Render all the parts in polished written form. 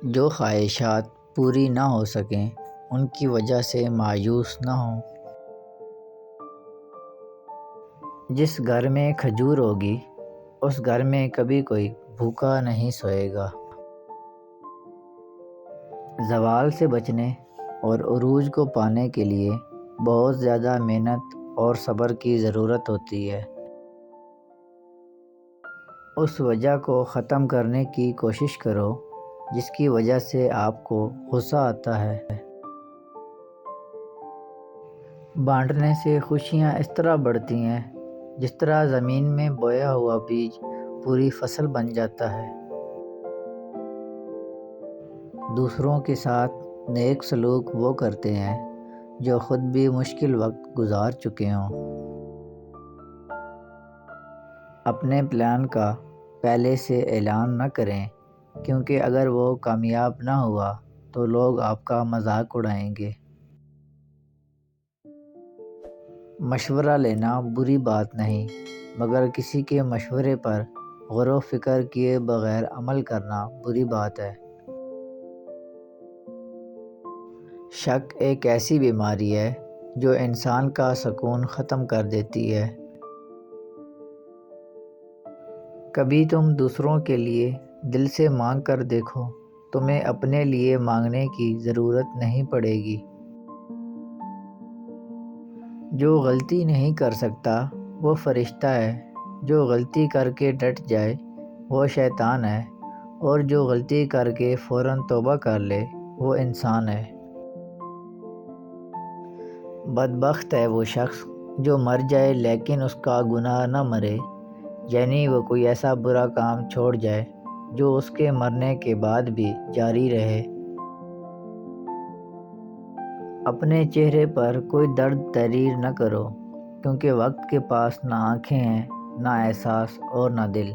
جو خواہشات پوری نہ ہو سکیں ان کی وجہ سے مایوس نہ ہوں۔ جس گھر میں کھجور ہوگی اس گھر میں کبھی کوئی بھوکا نہیں سوئے گا۔ زوال سے بچنے اور عروج کو پانے کے لیے بہت زیادہ محنت اور صبر کی ضرورت ہوتی ہے۔ اس وجہ کو ختم کرنے کی کوشش کرو جس کی وجہ سے آپ کو غصہ آتا ہے۔ بانٹنے سے خوشیاں اس طرح بڑھتی ہیں جس طرح زمین میں بویا ہوا بیج پوری فصل بن جاتا ہے۔ دوسروں کے ساتھ نیک سلوک وہ کرتے ہیں جو خود بھی مشکل وقت گزار چکے ہوں۔ اپنے پلان کا پہلے سے اعلان نہ کریں کیونکہ اگر وہ کامیاب نہ ہوا تو لوگ آپ کا مذاق اڑائیں گے۔ مشورہ لینا بری بات نہیں مگر کسی کے مشورے پر غور و فکر کیے بغیر عمل کرنا بری بات ہے۔ شک ایک ایسی بیماری ہے جو انسان کا سکون ختم کر دیتی ہے۔ کبھی تم دوسروں کے لیے دل سے مانگ کر دیکھو، تمہیں اپنے لیے مانگنے کی ضرورت نہیں پڑے گی۔ جو غلطی نہیں کر سکتا وہ فرشتہ ہے، جو غلطی کر کے ڈٹ جائے وہ شیطان ہے، اور جو غلطی کر کے فوراً توبہ کر لے وہ انسان ہے۔ بدبخت ہے وہ شخص جو مر جائے لیکن اس کا گناہ نہ مرے، یعنی وہ کوئی ایسا برا کام چھوڑ جائے جو اس کے مرنے کے بعد بھی جاری رہے۔ اپنے چہرے پر کوئی درد تحریر نہ کرو کیونکہ وقت کے پاس نہ آنکھیں ہیں، نہ احساس اور نہ دل۔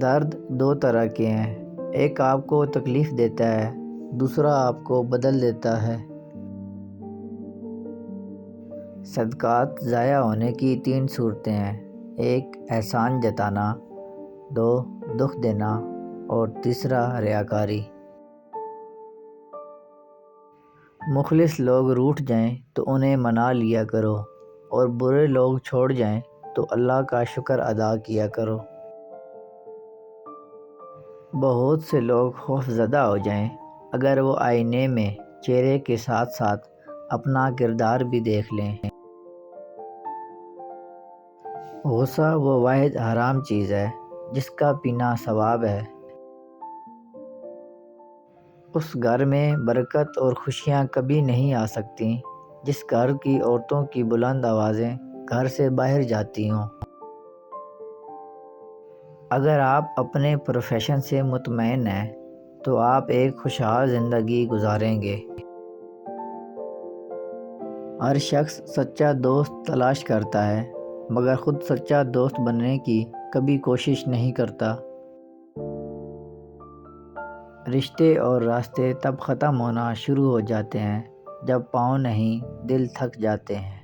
درد دو طرح کے ہیں، ایک آپ کو تکلیف دیتا ہے، دوسرا آپ کو بدل دیتا ہے۔ صدقات ضائع ہونے کی 3 صورتیں ہیں: 1 احسان جتانا، 2 دکھ دینا اور تیسرا ریاکاری۔ مخلص لوگ روٹھ جائیں تو انہیں منا لیا کرو اور برے لوگ چھوڑ جائیں تو اللہ کا شکر ادا کیا کرو۔ بہت سے لوگ خوف زدہ ہو جائیں اگر وہ آئینے میں چہرے کے ساتھ ساتھ اپنا کردار بھی دیکھ لیں۔ غصہ وہ واحد حرام چیز ہے جس کا پینا ثواب ہے۔ اس گھر میں برکت اور خوشیاں کبھی نہیں آ سکتیں جس گھر کی عورتوں کی بلند آوازیں گھر سے باہر جاتی ہوں۔ اگر آپ اپنے پروفیشن سے مطمئن ہیں تو آپ ایک خوشحال زندگی گزاریں گے۔ ہر شخص سچا دوست تلاش کرتا ہے مگر خود سچا دوست بننے کی کبھی کوشش نہیں کرتا۔ رشتے اور راستے تب ختم ہونا شروع ہو جاتے ہیں جب پاؤں نہیں دل تھک جاتے ہیں۔